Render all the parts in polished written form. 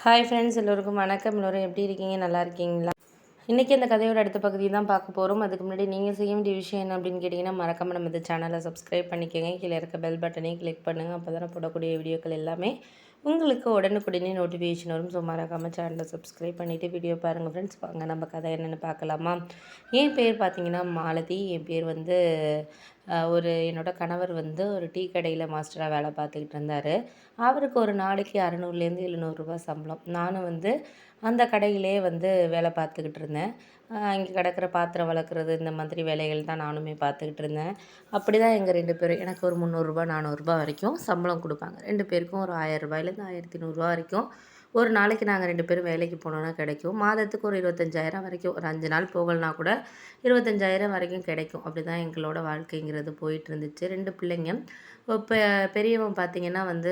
Hi friends, எல்லோருக்கும் வணக்கம். எல்லோரும் எப்படி இருக்கீங்க? நல்லா இருக்கீங்களா? இன்றைக்கி அந்த கதையோட அடுத்த பகுதி தான் பார்க்க போகிறோம். அதுக்கு முன்னாடி நீங்கள் செய்ய வேண்டிய விஷயம் என்ன அப்படின்னு கேட்டிங்கன்னா, மறக்காமல் நம்ம இந்த சேனலை சப்ஸ்கிரைப் பண்ணிக்கோங்க. கீழே இருக்க பெல் பட்டனையும் கிளிக் பண்ணுங்கள். அப்போ தான் போடக்கூடிய வீடியோக்கள் எல்லாமே உங்களுக்கு உடனுக்குடனே நோட்டிஃபிகேஷன் வரும். ஸோ மறக்காமல் சேனலை சப்ஸ்கிரைப் பண்ணிவிட்டு வீடியோ பாருங்கள் ஃப்ரெண்ட்ஸ். வாங்க நம்ம கதை என்னென்னு பார்க்கலாமா? என் பேர் பார்த்தீங்கன்னா மாலதி. என் பேர் வந்து என்னோடய கணவர் வந்து ஒரு டீ கடையில் மாஸ்டராக வேலை பார்த்துக்கிட்டு இருந்தார். அவருக்கு ஒரு நாளைக்கு 600லேருந்து 700 சம்பளம். நானும் வந்து அந்த கடையிலே வந்து வேலை பார்த்துக்கிட்டு இருந்தேன். இங்கே கிடக்கிற பாத்திரம் வளர்க்குறது இந்த மாதிரி வேலைகள் தான் நானுமே பார்த்துக்கிட்டு இருந்தேன். அப்படி தான் எங்கள் 2 பேரும் எனக்கு ஒரு 300 400 வரைக்கும் சம்பளம் கொடுப்பாங்க. 2 பேருக்கும் ஒரு 1000 1,100 வரைக்கும் ஒரு நாளைக்கு நாங்கள் 2 பேரும் வேலைக்கு போனோன்னா கிடைக்கும். மாதத்துக்கு ஒரு 25,000 வரைக்கும், ஒரு 5 நாள் போகலனா கூட 25,000 வரைக்கும் கிடைக்கும். அப்படி தான் எங்களோட வாழ்க்கைங்கிறது போயிட்டு இருந்துச்சு. 2 பிள்ளைங்க. இப்போ பெரியவன் பார்த்திங்கன்னா வந்து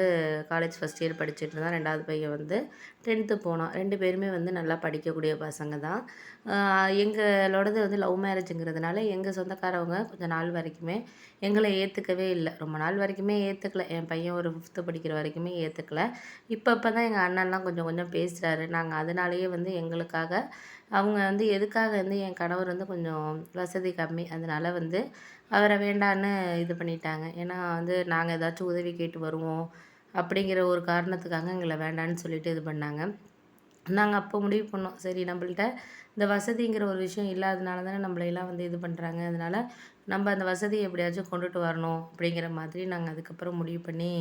காலேஜ் ஃபஸ்ட் இயர் படிச்சுட்டு இருந்தான். 2வது பையன் வந்து 10th போனான். 2 பேருமே வந்து நல்லா படிக்கக்கூடிய பசங்க தான். எங்களோடது வந்து லவ் மேரேஜுங்கிறதுனால எங்கள் சொந்தக்காரவங்க கொஞ்சம் நாள் வரைக்குமே எங்களை ஏற்றுக்கவே இல்லை. ரொம்ப நாள் வரைக்குமே ஏற்றுக்கல. என் பையன் ஒரு 5th படிக்கிற வரைக்குமே ஏற்றுக்கல. இப்போ தான் எங்கள் அண்ணன்லாம் கொஞ்சம் கொஞ்சம் பேசுகிறாரு. நாங்கள் அதனாலேயே வந்து எங்களுக்காக அவங்க வந்து எதுக்காக வந்து என் கணவர் வந்து கொஞ்சம் வசதி கம்மி. அதனால் வந்து அவரை வேண்டான்னு இது பண்ணிட்டாங்க. ஏன்னா வந்து நாங்கள் ஏதாச்சும் உதவி கேட்டு வருவோம் அப்படிங்கிற ஒரு காரணத்துக்காக எங்களை வேண்டான்னு சொல்லிட்டு இது பண்ணாங்க. நாங்கள் அப்போ முடிவு பண்ணோம், சரி நம்மள்ட்ட இந்த வசதிங்கிற ஒரு விஷயம் இல்லாதனால தானே நம்மளையெல்லாம் வந்து இது பண்ணுறாங்க. அதனால் நம்ம அந்த வசதியை எப்படியாச்சும் கொண்டுட்டு வரணும் அப்படிங்கிற மாதிரி நாங்கள் அதுக்கப்புறம் முடிவு பண்ணி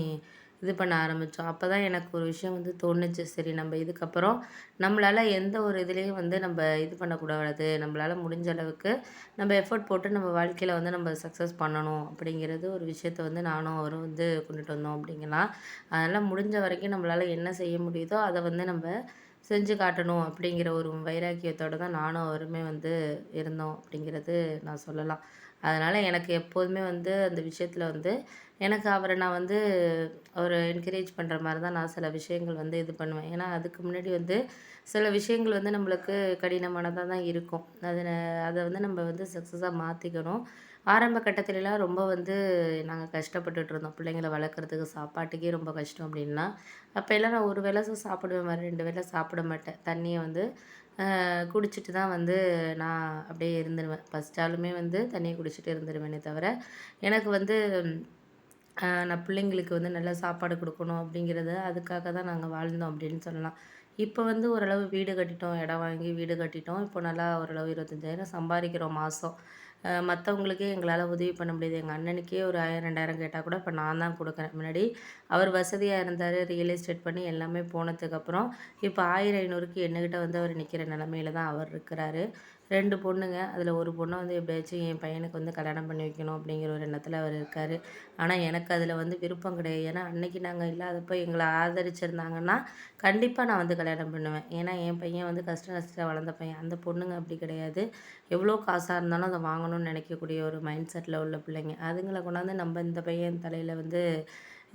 இது பண்ண ஆரம்பித்தோம். அப்போ தான் எனக்கு ஒரு விஷயம் வந்து தோணுச்சு, சரி நம்ம இதுக்கப்புறம் நம்மளால் எந்த ஒரு இதுலேயும் வந்து நம்ம இது பண்ணக்கூடாது. நம்மளால் முடிஞ்ச அளவுக்கு நம்ம எஃபோர்ட் போட்டு நம்ம வாழ்க்கையில் வந்து நம்ம சக்ஸஸ் பண்ணணும் அப்படிங்கிறது ஒரு விஷயத்த வந்து நானும் அவரும் வந்து கொண்டுட்டு வந்தோம் அப்படிங்கலாம். அதனால் முடிஞ்ச வரைக்கும் நம்மளால் என்ன செய்ய முடியுதோ அதை வந்து நம்ம செஞ்சு காட்டணும் அப்படிங்கிற ஒரு வைராக்கியத்தோடு தான் நானும் அவருமே வந்து இருந்தோம் அப்படிங்கிறது நான் சொல்லலாம். அதனால் எனக்கு எப்போதுமே வந்து அந்த விஷயத்தில் வந்து எனக்கு அவரை நான் வந்து ஒரு என்கரேஜ் பண்ணுற மாதிரி தான் நான் சில விஷயங்கள் வந்து இது பண்ணுவேன். ஏன்னா அதுக்கு முன்னாடி வந்து சில விஷயங்கள் வந்து நம்மளுக்கு கடினமானதாக தான் இருக்கும். அதை வந்து நம்ம வந்து சக்ஸஸாக மாற்றிக்கணும். ஆரம்ப கட்டத்துலலாம் ரொம்ப வந்து நாங்கள் கஷ்டப்பட்டுட்டு இருந்தோம். பிள்ளைங்கள வளர்க்குறதுக்கு சாப்பாட்டுக்கே ரொம்ப கஷ்டம் அப்படின்னா, அப்போ எல்லாம் நான் ஒரு வேளை சாப்பிடுவேன், 2 வேளை சாப்பிட மாட்டேன். தண்ணியை வந்து குடிச்சிட்டு தான் வந்து நான் அப்படியே இருந்துருவேன். பசிச்சாலுமே வந்து தண்ணியை குடிச்சிட்டு இருந்துருவேனே தவிர, எனக்கு வந்து நான் பிள்ளைங்களுக்கு வந்து நல்லா சாப்பாடு கொடுக்கணும் அப்படிங்கிறது அதுக்காக தான் நாங்கள் வாழ்ந்தோம் அப்படின்னு சொல்லலாம். இப்போ வந்து ஓரளவு வீடு கட்டிட்டோம், இடம் வாங்கி வீடு கட்டிட்டோம். இப்போ நல்லா ஓரளவு 25,000 சம்பாதிக்கிறோம் மாதம். மற்றவங்களுக்கே எங்களால் உதவி பண்ண முடியுது. எங்கள் அண்ணனுக்கே ஒரு 1000 2000 கேட்டால் கூட இப்போ நான் தான் கொடுக்குறேன். முன்னாடி அவர் வசதியாக இருந்தார், ரியல் எஸ்டேட் பண்ணி எல்லாமே போனதுக்கப்புறம் இப்போ 1000 500க்கு என்கிட்ட வந்து அவர் நிற்கிற நிலமையில தான் அவர் இருக்கிறாரு. 2 பொண்ணுங்க. அதில் ஒரு பொண்ணை வந்து எப்படியாச்சும் என் பையனுக்கு வந்து கல்யாணம் பண்ணி வைக்கணும் அப்படிங்கிற ஒரு எண்ணத்தில் அவர் இருக்கார். ஆனால் எனக்கு அதில் வந்து விருப்பம் கிடையாது. ஏன்னா அன்னைக்கு நாங்கள் இல்லாதப்போ எங்களை ஆதரிச்சிருந்தாங்கன்னா கண்டிப்பாக நான் வந்து கல்யாணம் பண்ணுவேன். ஏன்னா என் பையன் வந்து கஷ்ட நஷ்டத்தில் வளர்ந்த பையன். அந்த பொண்ணுங்க அப்படி கிடையாது. எவ்வளோ காசாக இருந்தாலும் அதை வாங்கணும்னு நினைக்கக்கூடிய ஒரு மைண்ட் செட்டில் உள்ள பிள்ளைங்க. அதுங்களை கொண்டாந்து நம்ம இந்த பையன் தலையில் வந்து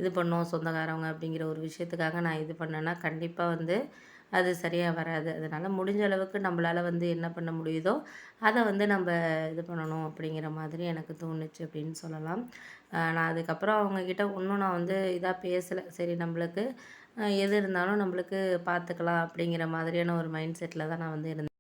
இது பண்ணோம் சொந்தக்காரவங்க அப்படிங்கிற ஒரு விஷயத்துக்காக நான் இது பண்ணேன்னா கண்டிப்பாக வந்து அது சரியாக வராது. அதனால் முடிஞ்ச அளவுக்கு நம்மளால் வந்து என்ன பண்ண முடியுதோ அதை வந்து நம்ம இது பண்ணணும் அப்படிங்கிற மாதிரி எனக்கு தோணுச்சு அப்படின்னு சொல்லலாம். நான் அதுக்கப்புறம் அவங்கக்கிட்ட ஒன்றும் நான் வந்து இதாக பேசலை. சரி நம்மளுக்கு எது இருந்தாலும் நம்மளுக்கு பார்த்துக்கலாம் அப்படிங்கிற மாதிரியான ஒரு மைண்ட் செட்டில் தான் நான் வந்து இருந்தேன்.